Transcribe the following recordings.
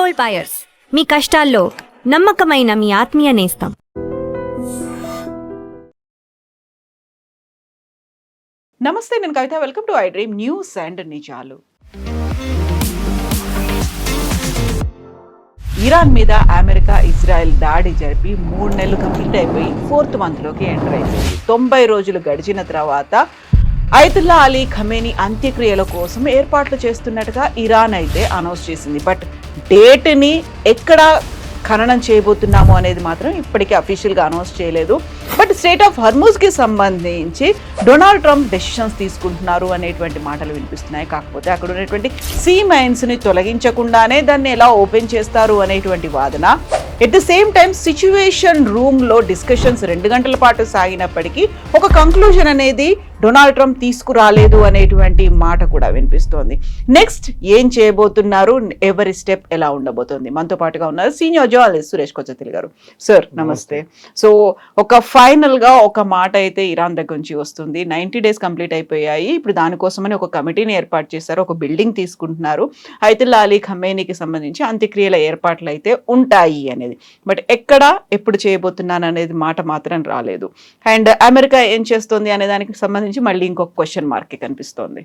Gold buyers, మీ కష్టాల్లో నమ్మకమైన మీ ఆత్మీయ నేస్తం. నమస్తే, నేను Kavitha. Welcome to I dream news and నిజాలు. ఇరాన్ మీద అమెరికా ఇజ్రాయెల్ దాడి జరిపి 3 నెలలు కంప్లీట్ అయిపోయి 4th మంత్లోకి ఎంటర్ అయిపోయింది. 90 రోజులు గడిచిన తర్వాత అయతుల్లా అలీ ఖమేనీ అంత్యక్రియల కోసం ఏర్పాట్లు చేస్తున్నట్టుగా ఇరాన్ అయితే అనౌన్స్ చేసింది. బట్ డేట్ని ఎక్కడ ఖననం చేయబోతున్నాము అనేది మాత్రం ఇప్పటికీ అఫీషియల్గా అనౌన్స్ చేయలేదు. బట్ స్టేట్ ఆఫ్ హర్మూజ్కి సంబంధించి డొనాల్డ్ ట్రంప్ డెసిషన్స్ తీసుకుంటున్నారు అనేటువంటి మాటలు వినిపిస్తున్నాయి. కాకపోతే అక్కడ ఉన్నటువంటి సీ మైన్స్ని తొలగించకుండానే దాన్ని ఎలా ఓపెన్ చేస్తారు అనేటువంటి వాదన. At the same time situation రూమ్లో డిస్కషన్స్ 2 గంటల పాటు సాగినప్పటికీ ఒక కంక్లూజన్ అనేది డొనాల్డ్ ట్రంప్ తీసుకురాలేదు అనేటువంటి మాట కూడా వినిపిస్తోంది. నెక్స్ట్ ఏం చేయబోతున్నారు, ఎవరి స్టెప్ ఎలా ఉండబోతోంది? మనతో పాటుగా ఉన్నారు సీనియర్ జర్నలిస్ట్ సురేష్ కొచ్చతిల్ గారు. సార్ నమస్తే. సో ఒక ఫైనల్గా ఒక మాట అయితే ఇరాన్ దగ్గర నుంచి వస్తుంది. 90 డేస్ కంప్లీట్ అయిపోయాయి. ఇప్పుడు దానికోసమని ఒక కమిటీని ఏర్పాటు చేశారు, ఒక బిల్డింగ్ తీసుకుంటున్నారు. అయతుల్లా అలీ ఖమేనీకి సంబంధించి అంత్యక్రియల ఏర్పాట్లు అయితే ఉంటాయి అనేది. బట్ ఎక్కడ ఎప్పుడు చేయబోతున్నాను అనేది మాట మాత్రం రాలేదు. అండ్ అమెరికా ఏం చేస్తుంది అనే దానికి సంబంధించి మళ్ళీ ఇంకొక క్వశ్చన్ మార్క్ కనిపిస్తోంది.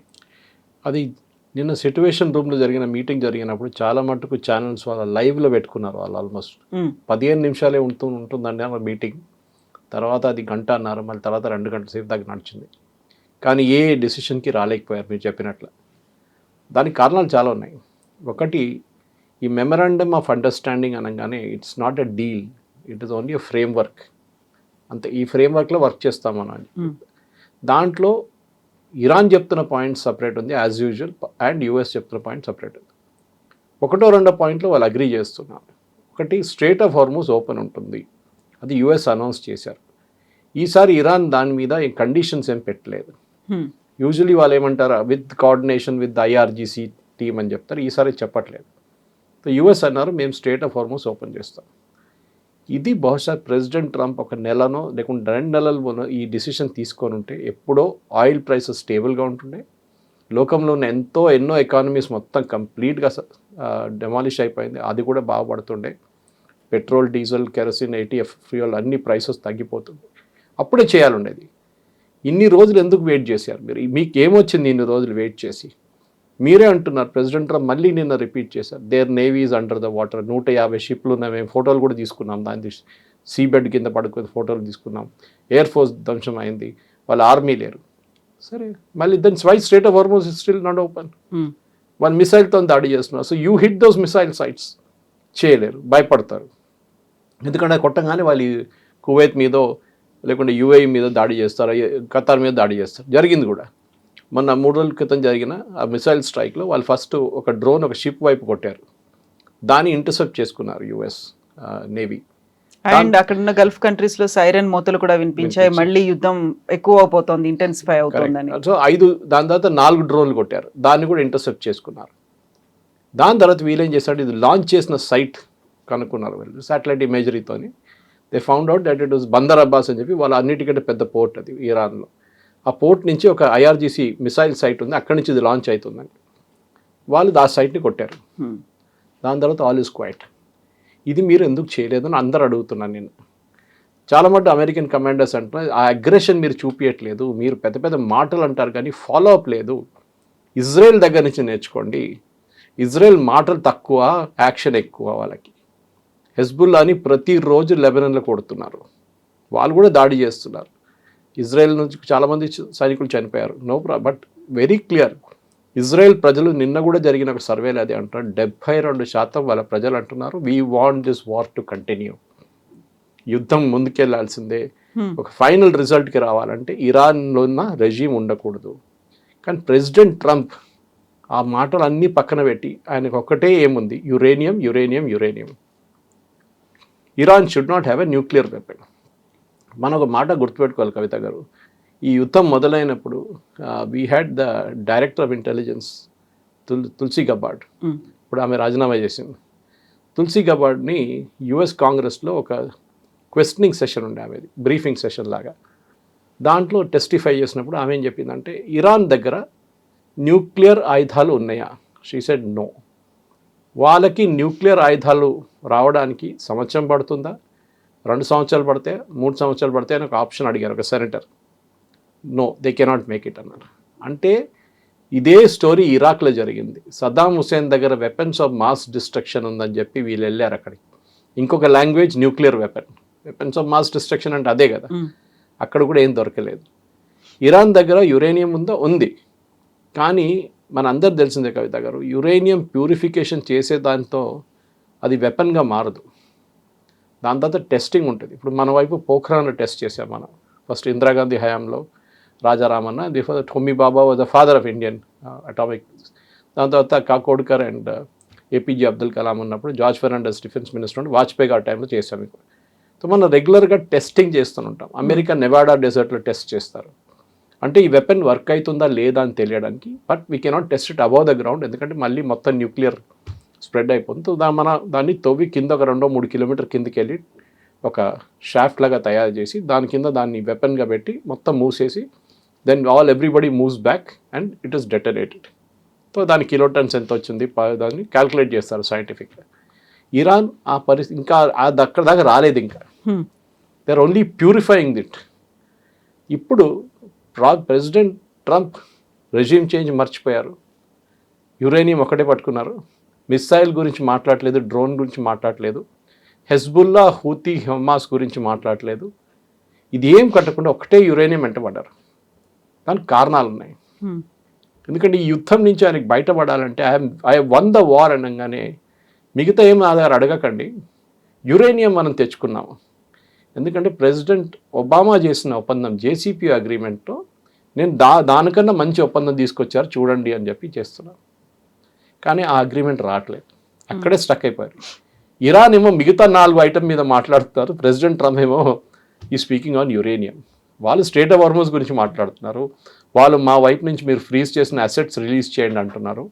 అది నిన్న సిట్యువేషన్ రూమ్లో జరిగిన మీటింగ్ జరిగినప్పుడు చాలా మటుకు ఛానల్స్ వాళ్ళ లైవ్లో పెట్టుకున్నారు. వాళ్ళు ఆల్మోస్ట్ 15 నిమిషాలే ఉంటుందండి ఆ మీటింగ్. తర్వాత అది గంట అన్నారు, మళ్ళీ తర్వాత 2 గంటల సేపు దాకా నడిచింది. కానీ ఏ డెసిషన్కి రాలేకపోయారు మీరు చెప్పినట్లు. దానికి కారణాలు చాలా ఉన్నాయి. ఒకటి, ఈ మెమరాండమ్ ఆఫ్ అండర్స్టాండింగ్ అనగానే it's not a deal, it is only a framework. అంతే, ఈ ఫ్రేమ్వర్క్లో వర్క్ చేస్తామని. దాంట్లో ఇరాన్ చెప్తున్న పాయింట్ సపరేట్ ఉంది యాజ్ యూజువల్, అండ్ యూఎస్ చెప్తున్న పాయింట్ సపరేట్ ఉంది. 1-2 పాయింట్లు వాళ్ళు అగ్రీ చేస్తున్నారు. ఒకటి, స్ట్రెయిట్ ఆఫ్ హార్మూజ్ ఓపెన్ ఉంటుంది, అది యూఎస్ అనౌన్స్ చేశారు. ఈసారి ఇరాన్ దాని మీద ఈ కండిషన్స్ ఏం పెట్టలేదు. యూజువలీ వాళ్ళు ఏమంటారు, with coordination with IRGC team అని చెప్తారు. ఈసారి చెప్పట్లేదు. సో యూఎస్ అన్నారు మేము స్ట్రెయిట్ ఆఫ్ హార్మూజ్ ఓపెన్ చేస్తాం. ఇది బహుశా ప్రెసిడెంట్ ట్రంప్ 1 నెలనో లేకుంటే 2 నెలలలోనో ఈ డిసిషన్ తీసుకొని ఉంటే ఎప్పుడో ఆయిల్ ప్రైసెస్ స్టేబుల్గా ఉంటుండే. లోకంలో ఉన్న ఎన్నో ఎకానమీస్ మొత్తం కంప్లీట్గా డెమాలిష్ అయిపోయింది, అది కూడా బాగుపడుతుండే. Petrol, diesel, kerosene, ATF fuel అన్ని ప్రైసెస్ తగ్గిపోతుంది. అప్పుడే చేయాలండేది. ఇన్ని రోజులు ఎందుకు వెయిట్ చేశారు మీరు? మీకు ఏమొచ్చింది ఇన్ని రోజులు వెయిట్ చేసి? మీరే అంటున్నారు, ప్రెసిడెంట్ ట్రంప్ మళ్ళీ నిన్న రిపీట్ చేశారు, there navies under the water. 150 షిప్లు ఉన్నాయి, మేము ఫోటోలు కూడా తీసుకున్నాం, దాని సీబెడ్ కింద పడుకుని ఫోటోలు తీసుకున్నాం. ఎయిర్ ఫోర్స్ ధ్వంసం అయింది, వాళ్ళ ఆర్మీ లేరు. సరే, మళ్ళీ then why strait of Hormuz is still not open? వాళ్ళు మిసైల్తో దాడి చేస్తున్నారు. So you hit those missile sites. చేయలేరు, భయపడతారు. ఎందుకంటే కొట్టంగానే వాళ్ళు కువైత్ మీదో లేకుంటే యూఏఈ మీద దాడి చేస్తారు, ఖతార్ మీద దాడి చేస్తారు. జరిగింది కూడా. మొన్న 3 రోజుల క్రితం జరిగిన ఆ మిసైల్ స్ట్రైక్లో వాళ్ళు ఫస్ట్ ఒక డ్రోన్ ఒక షిప్ వైపు కొట్టారు, దాన్ని ఇంటర్సెప్ట్ చేసుకున్నారు యుఎస్ నేవీ. అండ్ అక్కడ ఉన్న గల్ఫ్ కంట్రీస్ లో సైరన్ మోతలు కూడా వినిపించాయి. మళ్ళీ యుద్ధం ఎక్కువ అవుతుంది, ఇంటెన్సిఫై అవుతుందని. సో దాని తర్వాత 4 డ్రోన్లు కొట్టారు, దాన్ని కూడా ఇంటర్సెప్ట్ చేసుకున్నారు. దాని తర్వాత వీళ్ళేం చేశారు, ఇది లాంచ్ చేసిన సైట్ కనుక్కున్నారు వీళ్ళు శాటిలైట్ ఇమేజరీతోని. They found out that it was Bandar Abbas అని చెప్పి, వాళ్ళ అన్నిటికంటే పెద్ద పోర్ట్ అది ఇరాన్లో. ఆ పోర్ట్ నుంచి ఒక ఐఆర్జీసీ మిసైల్ సైట్ ఉంది, అక్కడి నుంచి ఇది లాంచ్ అవుతుందని వాళ్ళు ఆ సైట్ని కొట్టారు. దాని తర్వాత ఆల్ ఈజ్ క్వైట్. ఇది మీరు ఎందుకు చేయలేదని అందరు అడుగుతున్నాను నేను. చాలా మటు అమెరికన్ కమాండర్స్ అంటున్నారు, ఆ అగ్రెషన్ మీరు చూపించట్లేదు, మీరు పెద్ద పెద్ద మాటలు అంటారు కానీ ఫాలో అప్ లేదు. ఇజ్రాయెల్ దగ్గర నుంచి నేర్చుకోండి. ఇజ్రాయెల్ మాటలు తక్కువ, యాక్షన్ ఎక్కువ. వాళ్ళకి హెజ్బుల్లాని ప్రతిరోజు లెబనాన్లో కొడుతున్నారు, వాళ్ళు కూడా దాడి చేస్తున్నారు. ఇజ్రాయెల్ నుంచి చాలామంది సైనికులు చనిపోయారు, no problem. But very clear, Israel ప్రజలు నిన్న కూడా జరిగిన ఒక సర్వేలు అది అంటారు, 72% వాళ్ళ ప్రజలు అంటున్నారు we want this war to continue. యుద్ధం ముందుకెళ్లాల్సిందే. ఒక ఫైనల్ రిజల్ట్కి రావాలంటే ఇరాన్లో ఉన్న రెజీమ్ ఉండకూడదు. కానీ ప్రెసిడెంట్ ట్రంప్ ఆ మాటలు అన్నీ పక్కన పెట్టి ఆయనకు ఒక్కటే ఏముంది, uranium uranium uranium. Iran should not have a nuclear weapon. మనం ఒక మాట గుర్తుపెట్టుకోవాలి కవిత గారు, ఈ యుద్ధం మొదలైనప్పుడు we had the director of intelligence Tulsi Gabbard. ఇప్పుడు ఆమె రాజీనామా చేసింది. తులసి గబార్డ్ని యుఎస్ కాంగ్రెస్లో ఒక క్వశ్చనింగ్ సెషన్ ఉండే, ఆమెది బ్రీఫింగ్ సెషన్ లాగా. దాంట్లో టెస్టిఫై చేసినప్పుడు ఆమె ఏం చెప్పిందంటే, ఇరాన్ దగ్గర న్యూక్లియర్ ఆయుధాలు ఉన్నాయా? She said no. వాళ్ళకి న్యూక్లియర్ ఆయుధాలు రావడానికి సంవత్సరం పడుతుందా, 2 సంవత్సరాలు పడితే, 3 సంవత్సరాలు పడితే అని ఒక ఆప్షన్ అడిగారు ఒక senator. No, they cannot make it అన్నారు. అంటే ఇదే స్టోరీ ఇరాక్లో జరిగింది. సద్దాం హుసేన్ దగ్గర వెపన్స్ ఆఫ్ మాస్ డిస్ట్రక్షన్ ఉందని చెప్పి వీళ్ళు వెళ్ళారు అక్కడికి. ఇంకొక language nuclear weapons of mass destruction అంటే అదే కదా. అక్కడ కూడా ఏం దొరకలేదు. ఇరాన్ దగ్గర యురేనియం ఉందా? ఉంది. కానీ మన అందరు తెలిసిందే కవిత గారు, యురేనియం ప్యూరిఫికేషన్ చేసే దాంతో అది వెపన్గా మారదు. దాని తర్వాత టెస్టింగ్ ఉంటుంది. ఇప్పుడు మన వైపు పోఖ్రాన్లో టెస్ట్ చేసాం మనం. ఫస్ట్ ఇందిరాగాంధీ హయాంలో రాజారామన్న, హోమీ బాబా was the father of Indian atomic. దాని తర్వాత కాకోడ్కర్ అండ్ ఏపీజే అబ్దుల్ కలాం ఉన్నప్పుడు జార్జ్ ఫెర్నాండెస్ డిఫెన్స్ మినిస్టర్ ఉండి వాజ్పేయి ఆ టైంలో చేసాం. మీకు సో మనం రెగ్యులర్గా టెస్టింగ్ చేస్తుంటాం. అమెరికా నెవాడా డెజర్ట్లో టెస్ట్ చేస్తారు. అంటే ఈ వెపన్ వర్క్ అవుతుందా లేదా అని తెలియడానికి. But we cannot test it above the ground, ఎందుకంటే మళ్ళీ మొత్తం న్యూక్లియర్ స్ప్రెడ్ అయిపోతుంది. సో దాన్ని తవ్వి కింద ఒక 2-3 కిలోమీటర్ కిందకి వెళ్ళి ఒక షాఫ్ట్ లాగా తయారు చేసి దాని కింద దాన్ని వెపన్గా పెట్టి మొత్తం మూసేసి then everybody moves back and it is detonated. So దాని కిలోటన్స్ ఎంత వచ్చింది దాన్ని క్యాల్కులేట్ చేస్తారు సైంటిఫిక్గా. ఇరాన్ ఆ పరిస్థితి ఇంకా అక్కడ దాకా రాలేదు. ఇంకా దే ఆర్ ఓన్లీ ప్యూరిఫైయింగ్ దిట్. ఇప్పుడు ప్రెసిడెంట్ ట్రంప్ రెజ్యూమ్ చేంజ్ మర్చిపోయారు. యురేనియం ఒకటే పట్టుకున్నారు. మిస్సైల్ గురించి మాట్లాడలేదు, డ్రోన్ గురించి మాట్లాడలేదు, హెజ్బుల్లా, హూతీ, హమాస్ గురించి మాట్లాడలేదు. ఇది ఏం కట్టకుండా ఒకటే యురేనియం వెంటబడ్డారు. దానికి కారణాలు ఉన్నాయి. ఎందుకంటే ఈ యుద్ధం నుంచి ఆయనకి బయటపడాలంటే ఐ వన్ ద వార్ అనగానే మిగతా ఏం ఆధారం అడగకండి, యురేనియం మనం తెచ్చుకున్నాము. ఎందుకంటే ప్రెసిడెంట్ ఒబామా చేసిన ఒప్పందం జేసీపీ అగ్రిమెంట్తో నేను దానికన్నా మంచి ఒప్పందం తీసుకొచ్చారు చూడండి అని చెప్పి చేస్తున్నాను. కానీ ఆ అగ్రిమెంట్ రావట్లేదు, అక్కడే స్టక్ అయిపోయారు. ఇరాన్ ఏమో మిగతా 4 ఐటమ్ మీద మాట్లాడుతున్నారు, ప్రెసిడెంట్ ట్రంప్ ఏమో ఈ స్పీకింగ్ ఆన్ యురేనియం. వాళ్ళు స్టేట్ ఆఫ్ హార్మోజ్ గురించి మాట్లాడుతున్నారు. వాళ్ళు మా వైపు నుంచి మీరు ఫ్రీజ్ చేసిన అసెట్స్ రిలీజ్ చేయండి అంటున్నారు.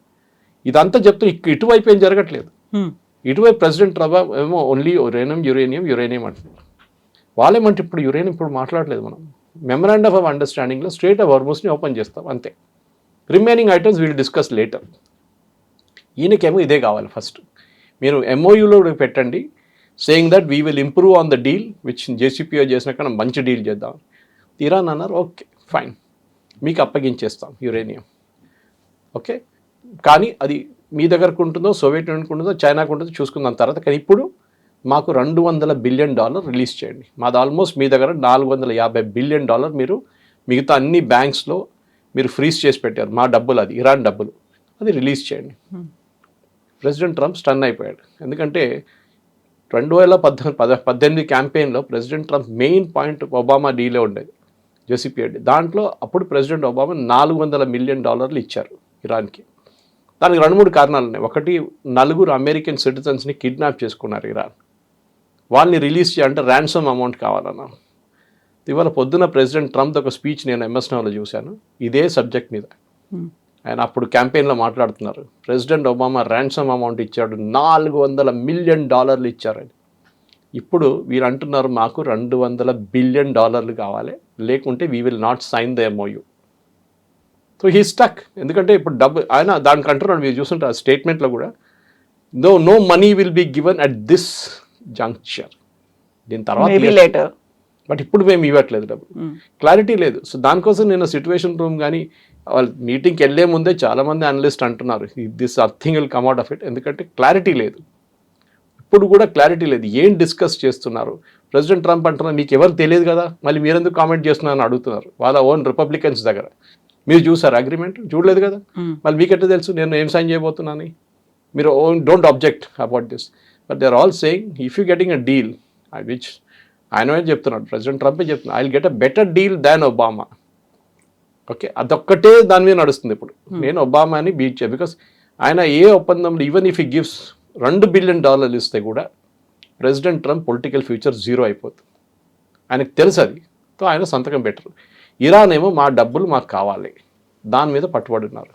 ఇదంతా చెప్తూ ఇటువైపు ఏం జరగట్లేదు. ఇటువైపు ప్రెసిడెంట్ ట్రంప్ ఏమో ఓన్లీ యురేనియం అంటున్నారు. వాళ్ళేమంటే ఇప్పుడు యురేనియం ఇప్పుడు మాట్లాడలేదు. మనం మెమరాండమ్ ఆఫ్ అండర్స్టాండింగ్లో స్టేట్ ఆఫ్ హార్మోస్ని ఓపెన్ చేస్తాం అంతే. Remaining items will discuss later. ఈయనకేమో ఇదే కావాలి. ఫస్ట్ మీరు ఎంఓయూలో పెట్టండి, saying that we will improve on the deal which JCPOA చేసిన కన్నా మంచి డీల్ చేద్దాం. ఇరాన్ అన్నారు ఓకే ఫైన్, మీకు అప్పగించేస్తాం యురేనియం, ఓకే. కానీ అది మీ దగ్గరకు ఉంటుందో, సోవియట్ యూనియన్కి ఉంటుందో, చైనాకు ఉంటుందో చూసుకుందాం తర్వాత. కానీ ఇప్పుడు మాకు $200 బిలియన్ రిలీజ్ చేయండి. మాది ఆల్మోస్ట్ మీ దగ్గర $450 బిలియన్ మీరు మిగతా అన్ని బ్యాంక్స్లో మీరు ఫ్రీజ్ చేసి పెట్టారు. మా డబ్బులు, అది ఇరాన్ డబ్బులు, అది రిలీజ్ చేయండి. ప్రెసిడెంట్ ట్రంప్ స్టన్ అయిపోయాడు. ఎందుకంటే 2018 క్యాంపెయిన్లో president Trump main point Obama డీలే ఉండేది, జేసీపీ. దాంట్లో అప్పుడు ప్రెసిడెంట్ ఒబామా $400 మిలియన్ ఇచ్చారు ఇరాన్కి. దానికి 2-3 కారణాలు ఉన్నాయి. ఒకటి, 4 అమెరికన్ సిటిజన్స్ని కిడ్నాప్ చేసుకున్నారు ఇరాన్. వాళ్ళని రిలీజ్ చేయాలంటే ర్యాన్సమ్ అమౌంట్ కావాలన్నారు. ఇవాళ పొద్దున ప్రెసిడెంట్ ట్రంప్ ఒక స్పీచ్ నేను ఎంఎస్నోలో చూశాను ఇదే సబ్జెక్ట్ మీద. ఆయన అప్పుడు క్యాంపెయిన్లో మాట్లాడుతున్నారు, ప్రెసిడెంట్ ఒబామా ర్యాన్సమ్ అమౌంట్ ఇచ్చాడు, $400 మిలియన్ ఇచ్చారని. ఇప్పుడు వీరు అంటున్నారు మాకు $200 బిలియన్ కావాలి, లేకుంటే we will not sign the MOU. So he stuck. ఎందుకంటే ఇప్పుడు డబ్బు ఆయన దానికి అంటున్నాడు, మీరు చూస్తుంటారు స్టేట్మెంట్లో కూడా, no money will be given at this juncture. దీని తర్వాత బట్ ఇప్పుడు మేము ఇవ్వట్లేదు డబ్బు, క్లారిటీ లేదు. సో దానికోసం నేను సిచ్యువేషన్ రూమ్ కానీ వాళ్ళ మీటింగ్కి వెళ్ళే ముందే చాలామంది అనలిస్ట్ అంటున్నారు this nothing will come out of it. ఎందుకంటే క్లారిటీ లేదు, ఇప్పుడు కూడా క్లారిటీ లేదు. ఏం డిస్కస్ చేస్తున్నారు? ప్రెసిడెంట్ ట్రంప్ అంటున్నారు మీకు ఎవరు తెలియదు కదా, మళ్ళీ మీరెందుకు కామెంట్ చేస్తున్నారని అడుగుతున్నారు వాళ్ళ ఓన్ రిపబ్లికన్స్ దగ్గర. మీరు చూసారు అగ్రిమెంట్? చూడలేదు కదా, మళ్ళీ మీకెట్లా తెలుసు నేను ఏం సైన్ చేయబోతున్నాను? మీరు don't object about this. But they are all saying if you getting a deal, which ఆయనే చెప్తున్నాడు, ప్రెసిడెంట్ ట్రంపే చెప్తున్నాడు, I will get a better deal than Obama. Okay, అదొక్కటే దాని మీద నడుస్తుంది ఇప్పుడు. నేను ఒబామాని బీట్ చేయ, బికాస్ ఆయన ఏ ఒప్పందంలో even if he gives $2 billion ఇస్తే కూడా president Trump political future zero అయిపోతుంది. ఆయనకు తెలుసు అది. సో ఆయన సంతకం పెట్టరు. ఇరాన్ ఏమో మా డబ్బులు మాకు కావాలి, దాని మీద పట్టుబడి ఉన్నారు.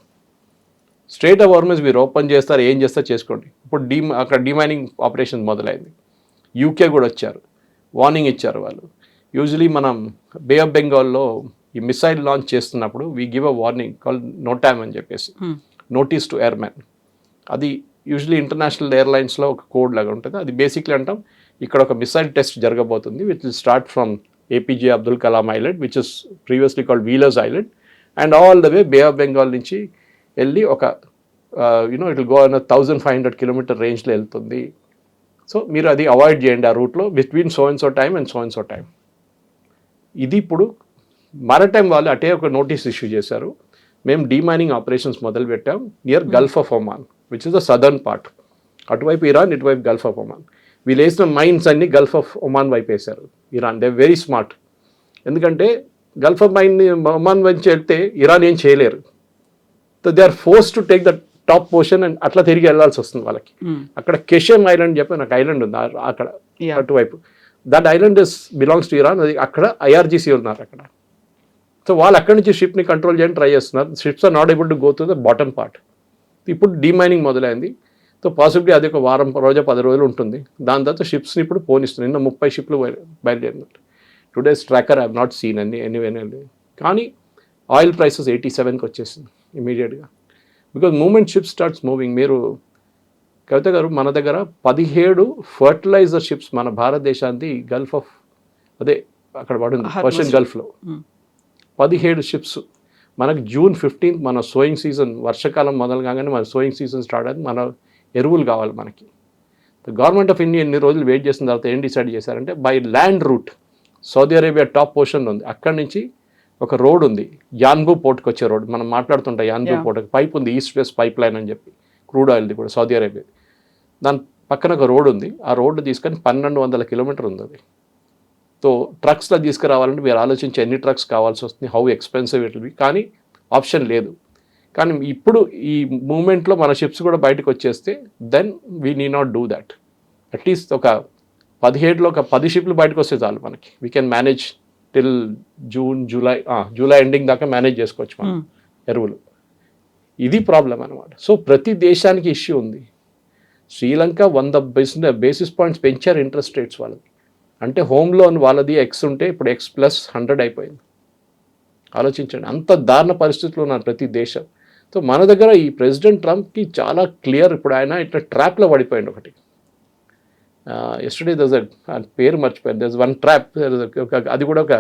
స్ట్రేట్ ఆఫ్ హార్మోజ్ మీరు ఓపెన్ చేస్తారు, ఏం చేస్తారు చేసుకోండి. ఇప్పుడు అక్కడ డిమైనింగ్ ఆపరేషన్ మొదలైంది. యూకే కూడా వచ్చారు, వార్నింగ్ ఇచ్చారు వాళ్ళు. యూజువలీ మనం బే ఆఫ్ బెంగాల్లో ఈ మిసైల్ లాంచ్ చేస్తున్నప్పుడు we give a warning call NOTAM అని చెప్పేసి, నోటీస్ టు ఎయిర్మెన్. అది యూజువలీ ఇంటర్నేషనల్ ఎయిర్లైన్స్లో ఒక కోడ్ లాగా ఉంటుంది. అది బేసిక్లీ అంటాం ఇక్కడ ఒక మిసైల్ టెస్ట్ జరగబోతుంది which will start from APJ Abdul Kalam island which is previously called Wheeler's island and all the way bay of Bengal నుంచి వెళ్ళి ఒక it will go on 1500 kilometre రేంజ్లో వెళ్తుంది. సో మీరు అది అవాయిడ్ చేయండి ఆ రూట్లో between so and so time and so and so time. ఇది ఇప్పుడు మారిటైమ్ వాళ్ళు అటే ఒక నోటీస్ ఇష్యూ చేశారు. మేము డీమైనింగ్ ఆపరేషన్స్ మొదలు పెట్టాం near Gulf of Oman which is the southern part. అటువైపు ఇరాన్, ఇటువైపు గల్ఫ్ ఆఫ్ ఒమాన్. వీళ్ళు వేసిన మైన్స్ అన్ని గల్ఫ్ ఆఫ్ ఒమాన్ వైపు వేశారు ఇరాన్. They very smart. ఎందుకంటే గల్ఫ్ ఆఫ్ ఒమాన్ నుంచి వెళ్తే ఇరాన్ ఏం చేయలేరు. So they are force to take the top portion and అట్లా తిరిగి వెళ్ళాల్సి వస్తుంది వాళ్ళకి. అక్కడ కెషమ్ ఐలాండ్ చెప్పి నాకు ఐలాండ్ ఉంది అక్కడ అటువైపు. That island is belongs to Iran. అది అక్కడ ఐఆర్జీసీ ఉన్నారు అక్కడ. సో వాళ్ళు అక్కడి నుంచి షిప్ని కంట్రోల్ చేయడానికి ట్రై చేస్తున్నారు. Ships are not able to go to the bottom part. ఇప్పుడు డీమైనింగ్ మొదలైంది. సో పాసిబిలిటీ అది ఒక వారం రోజు 10 రోజులు ఉంటుంది. దాని తర్వాత షిప్స్ని ఇప్పుడు పోనిస్తుంది. నిన్న 30 షిప్లు బయలుదేరినట్టు. Today's tracker I have not seen anyway. కానీ ఆయిల్ ప్రైసెస్ 87కి వచ్చేసింది ఇమీడియట్గా. Because moment ships starts moving. మీరు కవిత గారు మన దగ్గర 17 ఫర్టిలైజర్ షిప్స్ మన భారతదేశానికి గల్ఫ్ ఆఫ్ అదే అక్కడ పడింది పర్షియన్ గల్ఫ్లో 17 షిప్స్. మనకు June 15th మన సోయింగ్ సీజన్, వర్షాకాలం మొదలు కాగానే మన సోయింగ్ సీజన్ స్టార్ట్ అయింది. మన ఎరువులు కావాలి మనకి. గవర్నమెంట్ ఆఫ్ ఇండియా ఎన్ని రోజులు వెయిట్ చేసిన తర్వాత ఏం డిసైడ్ చేశారంటే by land route Saudi Arabia top portion ఉంది, అక్కడి నుంచి ఒక రోడ్ ఉంది యాన్బూ పోర్ట్కి వచ్చే రోడ్. మనం మాట్లాడుతుంటాం యాన్బూ పోర్ట్ పైప్ ఉంది, ఈస్ట్ వెస్ట్ పైప్ లైన్ అని చెప్పి క్రూడ్ ఆయిల్ది కూడా సౌదీ అరేబియా. దాని పక్కన ఒక రోడ్ ఉంది. ఆ రోడ్డు తీసుకొని 1200 కిలోమీటర్ ఉంది అది. సో ట్రక్స్లో తీసుకురావాలంటే మీరు ఆలోచించి ఎన్ని ట్రక్స్ కావాల్సి వస్తుంది, how expensive it will B. కానీ ఆప్షన్ లేదు. కానీ ఇప్పుడు ఈ మూమెంట్లో మన షిప్స్ కూడా బయటకు వచ్చేస్తే then we need not do that. At least ఒక 17లో ఒక 10 షిప్లు బయటకు వస్తే చాలు మనకి. We can manage till July ending దాకా మేనేజ్ చేసుకోవచ్చు మనం ఎరువులు. ఇది ప్రాబ్లం అనమాట. సో ప్రతి దేశానికి ఇష్యూ ఉంది. శ్రీలంక 100 బేసిస్ పాయింట్స్ పెంచారు ఇంట్రెస్ట్ రేట్స్ వాళ్ళది. అంటే హోమ్ లోన్ వాళ్ళది X ఉంటే ఇప్పుడు X+100 అయిపోయింది. ఆలోచించండి, అంత దారుణ పరిస్థితుల్లో ఉన్నారు ప్రతి దేశం. సో మన దగ్గర ఈ ప్రెసిడెంట్ ట్రంప్కి చాలా క్లియర్. ఇప్పుడు ఆయన ఇట్లా ట్రాప్లో పడిపోయింది ఒకటి. ఎస్టర్డే పేరు మర్చిపోయారు. దస్ వన్ ట్రాప్. అది కూడా ఒక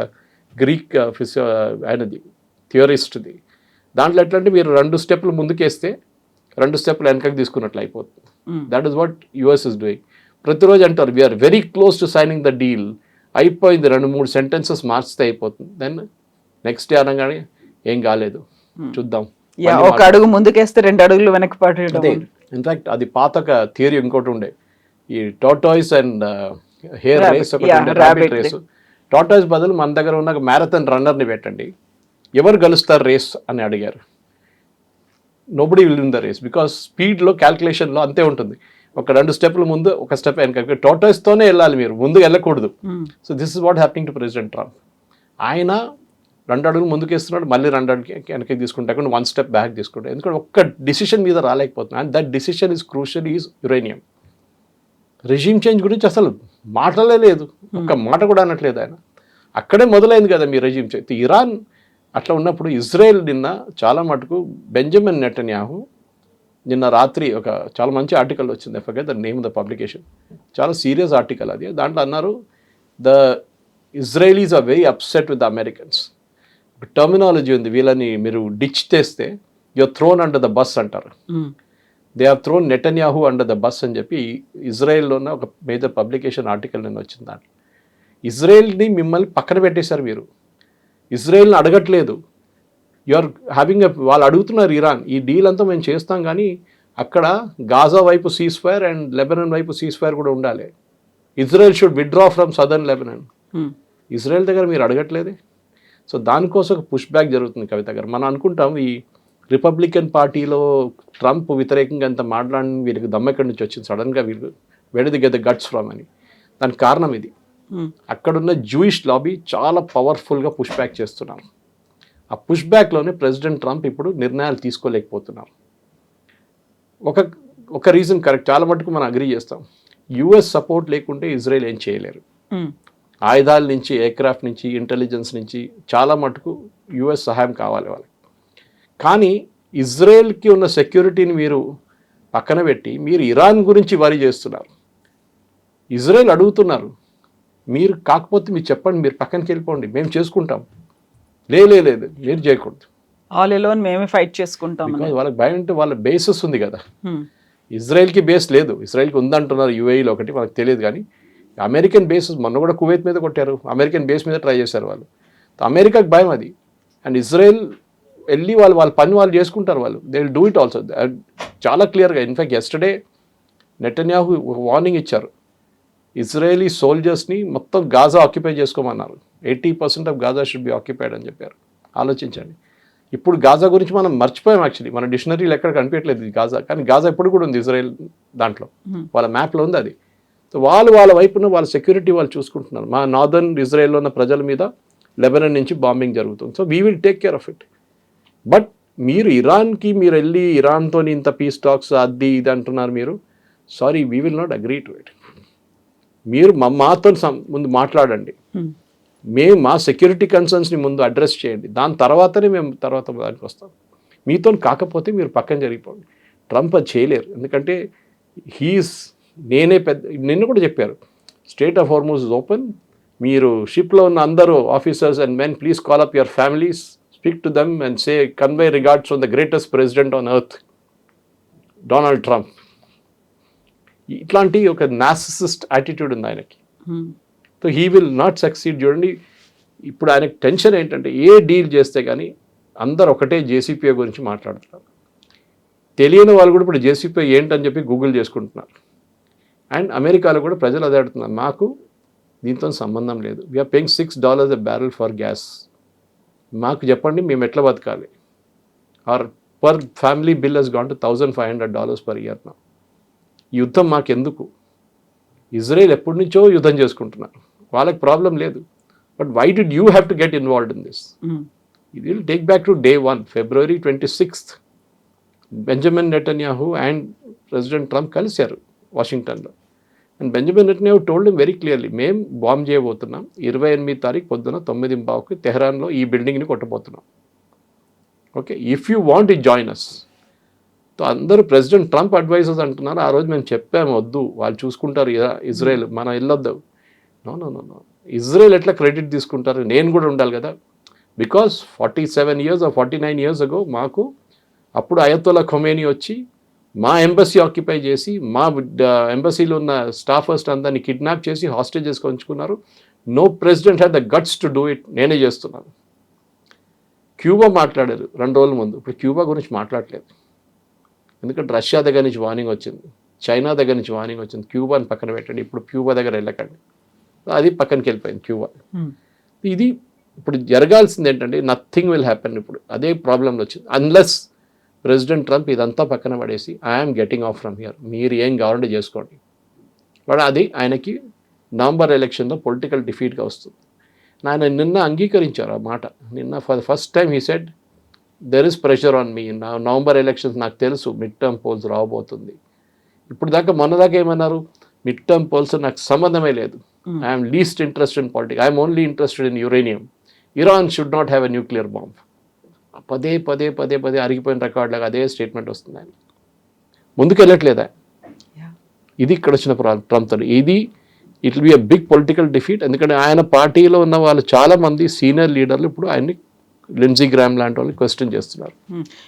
గ్రీక్ ఆయనది థియరిస్ట్ది. దాంట్లో ఎట్లా అంటే మీరు 2 స్టెప్లు ముందుకేస్తే 2 స్టెప్లు వెనకకి తీసుకున్నట్లు అయిపోతుంది. That is what US is doing. ప్రతిరోజు అంటారు we are very close to signing the deal. అయిపోయింది, 2-3 సెంటెన్సెస్ మార్చితే అయిపోతుంది. దెన్ నెక్స్ట్ డే అనగానే ఏం కాలేదు, చూద్దాం. ఒక అడుగు ముందుకేస్తే 2 అడుగులు వెనక్కి పడేయడం. ఇన్ఫాక్ట్ అది పాత ఒక థియరీ ఇంకోటి ఉండే, ఈ tortoise and hare race, rabbit race. Tortoise బదులు మన దగ్గర ఉన్న మ్యారథాన్ రన్నర్ని పెట్టండి, ఎవరు గెలుస్తారు రేస్ అని అడిగారు. Nobody will win the race because స్పీడ్లో క్యాల్కులేషన్లో అంతే ఉంటుంది. ఒక 2 స్టెప్లు ముందు, ఒక స్టెప్ వెనక. టార్టాయిస్తోనే వెళ్ళాలి, మీరు ముందు వెళ్ళకూడదు. So this is what happening to president Trump. ఆయన 2 అడుగులు ముందుకు వేస్తున్నాడు, మళ్ళీ 2 అడుగులు వెనక్కి తీసుకుంటాడు, 1 స్టెప్ బ్యాక్ తీసుకుంటాడు. ఎందుకంటే ఒక్క డిసిషన్ మీద రాలేకపోతున్నాడు. And that decision is crucial, is uranium. Resume change గురించి అసలు మాటలే లేదు, ఒక్క మాట కూడా అనట్లేదు ఆయన. అక్కడే మొదలైంది కదా మీ రెజ్యూమ్ చేంజ్. ఇరాన్ అట్లా ఉన్నప్పుడు ఇజ్రాయెల్ నిన్న చాలా మటుకు బెంజమిన్ నెటన్యాహు నిన్న రాత్రి ఒక చాలా మంచి ఆర్టికల్ వచ్చింది. FI the name the publication, చాలా సీరియస్ ఆర్టికల్ అది. దాంట్లో అన్నారు ద Israelis are very upset with the Americans. ఒక టర్మినాలజీ ఉంది, వీళ్ళని మీరు డిచ్ చేస్తే your thrown under the bus అంటారు. They have thrown Netanyahu under the bus అని చెప్పి ఇజ్రాయెల్లోనే ఒక మేజర్ పబ్లికేషన్ ఆర్టికల్ నిన్న వచ్చింది. దాంట్లో ఇజ్రాయెల్ని మిమ్మల్ని పక్కన పెట్టేశారు. మీరు ఇజ్రాయెల్ని అడగట్లేదు. యూఆర్ హ్యావింగ్ వాళ్ళు అడుగుతున్నారు ఇరాన్, ఈ డీల్ అంతా మేము చేస్తాం కానీ అక్కడ గాజా వైపు సీజ్ ఫైర్ అండ్ లెబనాన్ వైపు సీజ్ ఫైర్ కూడా ఉండాలి. Israel should withdraw from southern Lebanon. Israel దగ్గర మీరు అడగట్లేదే. సో దానికోసం ఒక పుష్ బ్యాక్ జరుగుతుంది కవిత గారు. మనం అనుకుంటాం ఈ రిపబ్లికన్ పార్టీలో ట్రంప్ వ్యతిరేకంగా అంత మాట్లాడి వీళ్ళకి దమ్మెక్కడి నుంచి వచ్చింది సడన్గా, వీళ్ళు వెడ్ the get the guts from అని. దానికి కారణం ఇది. అక్కడున్న జూయిష్ లాబీ చాలా పవర్ఫుల్గా పుష్ బ్యాక్ చేస్తున్నారు. ఆ పుష్ బ్యాక్లోనే ప్రెసిడెంట్ ట్రంప్ ఇప్పుడు నిర్ణయాలు తీసుకోలేకపోతున్నారు. ఒక రీజన్ కరెక్ట్, చాలా మటుకు మనం అగ్రీ చేస్తాం. యుఎస్ సపోర్ట్ లేకుంటే ఇజ్రాయెల్ ఏం చేయలేరు. ఆయుధాల నుంచి, ఎయిర్క్రాఫ్ట్ నుంచి, ఇంటెలిజెన్స్ నుంచి చాలా మటుకు యుఎస్ సహాయం కావాలి వాళ్ళకి. కానీ ఇజ్రాయెల్కి ఉన్న సెక్యూరిటీని మీరు పక్కన పెట్టి మీరు ఇరాన్ గురించి వరి చేస్తున్నారు. ఇజ్రాయెల్ అడుగుతున్నారు, మీరు కాకపోతే మీరు చెప్పండి, మీరు పక్కనకి వెళ్ళిపోండి, మేము చేసుకుంటాం. లేదు మీరు చేయకూడదు, ఆల్ ఎలోన్ మేమే ఫైట్ చేసుకుంటాం. వాళ్ళకి భయం అంటే వాళ్ళ బేసెస్ ఉంది కదా. ఇజ్రాయెల్కి బేస్ లేదు, ఇజ్రాయెల్కి ఉందంటున్నారు యుఏఈలో ఒకటి, మనకు తెలియదు. కానీ అమెరికన్ బేసెస్ మొన్న కూడా కువైత్ మీద కొట్టారు, అమెరికన్ బేస్ మీద ట్రై చేశారు వాళ్ళు. అమెరికాకి భయం అది. అండ్ ఇజ్రాయెల్ వెళ్ళి వాళ్ళ పని వాళ్ళు చేసుకుంటారు, వాళ్ళు they will do it also. చాలా క్లియర్గా ఇన్ఫాక్ట్ ఎస్టర్డే నెటన్యాహు వార్నింగ్ ఇచ్చారు, ఇజ్రాయేలీ సోల్జర్స్ని మొత్తం గాజా ఆక్యుపై చేసుకోమన్నారు. 80% of Gaza should be occupied అని చెప్పారు. ఆలోచించండి, ఇప్పుడు గాజా గురించి మనం మర్చిపోయాం. యాక్చువల్లీ మన డిక్షనరీలో ఎక్కడ కనిపించట్లేదు గాజా, కానీ గాజా ఇప్పుడు కూడా ఉంది ఇజ్రాయెల్ దాంట్లో, వాళ్ళ మ్యాప్లో ఉంది అది. సో వాళ్ళ వైపున వాళ్ళ సెక్యూరిటీ వాళ్ళు చూసుకుంటున్నారు. మా నార్దర్న్ ఇజ్రాయెల్లో ఉన్న ప్రజల మీద లెబనాన్ నుంచి బాంబింగ్ జరుగుతుంది. So we will take care of it. But మీరు ఇరాన్కి మీరు వెళ్ళి ఇరాన్తో ఇంత పీస్ టాక్స్ అది ఇది అంటున్నారు మీరు. Sorry, we will not agree to it. మీరు మాతో ముందు మాట్లాడండి, మేము మా సెక్యూరిటీ కన్సర్న్స్ని ముందు అడ్రస్ చేయండి, దాని తర్వాతనే మేము దానికి వస్తాం. మీతో కాకపోతే మీరు పక్కన జరిగిపోండి. ట్రంప్ అది చేయలేరు, ఎందుకంటే నేనే నిన్న కూడా చెప్పారు, state of Hormuz is open, మీరు షిప్లో ఉన్న అందరూ officers and men please call up your families, speak to them and say convey regards from the greatest president on earth, Donald Trump. ఇట్లాంటి ఒక నార్సిసిస్ట్ యాటిట్యూడ్ ఉంది ఆయనకి. So he will not succeed. చూడండి, ఇప్పుడు ఆయనకి టెన్షన్ ఏంటంటే ఏ deal చేస్తే కానీ అందరు ఒకటే జేసీపీఏ గురించి మాట్లాడుతున్నారు. తెలియని వాళ్ళు కూడా ఇప్పుడు జేసీపీఏ ఏంటని చెప్పి గూగుల్ చేసుకుంటున్నారు. అండ్ అమెరికాలో కూడా ప్రజలు అదే అడుగుతున్నారు, మాకు దీంతో సంబంధం లేదు, we are paying $6 a barrel for gas, మాకు చెప్పండి మేము ఎట్లా బతకాలి. Our per family bill has gone to $1,500 per year నా. యుద్ధం మాకెందుకు? ఇజ్రాయెల్ ఎప్పటి నుంచో యుద్ధం చేసుకుంటున్నారు, వాళ్ళకి ప్రాబ్లం లేదు. But why did you have to get involved in this? ఇది will take back to day 1, February 26th. Benjamin Netanyahu and president Trump కలిశారు వాషింగ్టన్లో. And Benjamin Netanyahu told him very clearly, మేము బాంబ్ చేయబోతున్నాం 28వ తారీఖు పొద్దున 9:15కి తెహరాన్లో ఈ బిల్డింగ్ని కొట్టబోతున్నాం. Okay, if you want it join us. So అందరూ ప్రెసిడెంట్ ట్రంప్ అడ్వైజర్స్ అంటున్నారు, ఆ రోజు మేము చెప్పాము వద్దు, వాళ్ళు చూసుకుంటారు ఇజ్రాయెల్, మనం వెళ్ళొద్దు. నో, ఇజ్రాయెల్ ఎట్లా క్రెడిట్ తీసుకుంటారు? నేను కూడా ఉండాలి కదా. Because 47 years or 49 years ago మాకు అప్పుడు అయతోలా ఖొమేనీ వచ్చి మా ఎంబసీ ఆక్యుపై చేసి మా ఎంబసీలో ఉన్న స్టాఫర్స్ అందరినీ కిడ్నాప్ చేసి హాస్టేజెస్కి ఉంచుకున్నారు. No president had the guts to do it, నేనే చేస్తున్నాను. క్యూబా మాట్లాడారు 2 రోజుల ముందు, ఇప్పుడు క్యూబా గురించి మాట్లాడలేదు. ఎందుకంటే రష్యా దగ్గర నుంచి వార్నింగ్ వచ్చింది, చైనా దగ్గర నుంచి వార్నింగ్ వచ్చింది, క్యూబాని పక్కన పెట్టండి, ఇప్పుడు క్యూబా దగ్గర వెళ్ళకండి. అది పక్కనకి వెళ్ళిపోయింది క్యూబా. ఇది ఇప్పుడు జరగాల్సింది ఏంటంటే నథింగ్ విల్ హ్యాపెన్. ఇప్పుడు అదే ప్రాబ్లంలో వచ్చింది. అన్లెస్ ప్రెసిడెంట్ ట్రంప్ ఇదంతా పక్కన పడేసి I'm getting of from here, మీరు ఏం కావాలంటే చేసుకోండి. బట్ అది ఆయనకి నవంబర్ ఎలక్షన్లో పొలిటికల్ డిఫీట్గా వస్తుంది. ఆయన నిన్న అంగీకరించారు ఆ మాట. నిన్న for the first time he said there is pressure on me. November elections నాకు తెలుసు, మిడ్ టర్మ్ పోల్స్ రాబోతుంది. ఇప్పుడు దాకా మొన్నదాకా ఏమన్నారు, మిడ్ టర్మ్ పోల్స్ నాకు సంబంధమే లేదు, I'm least interested in politics, I'm only interested in uranium, Iran should not have a nuclear bomb. పదే అరిగిపోయిన రికార్డులాగా అదే స్టేట్మెంట్ వస్తుంది. ఆయన ముందుకు వెళ్ళట్లేదా? ఇది ఇక్కడ వచ్చిన ప్రాంతం. ఇది it will be a big political defeat. ఎందుకంటే ఆయన పార్టీలో ఉన్న వాళ్ళు చాలామంది సీనియర్ లీడర్లు ఇప్పుడు ఆయన్ని లిండ్సీ గ్రామ్ లాంటి వాళ్ళు క్వశ్చన్ చేస్తున్నారు.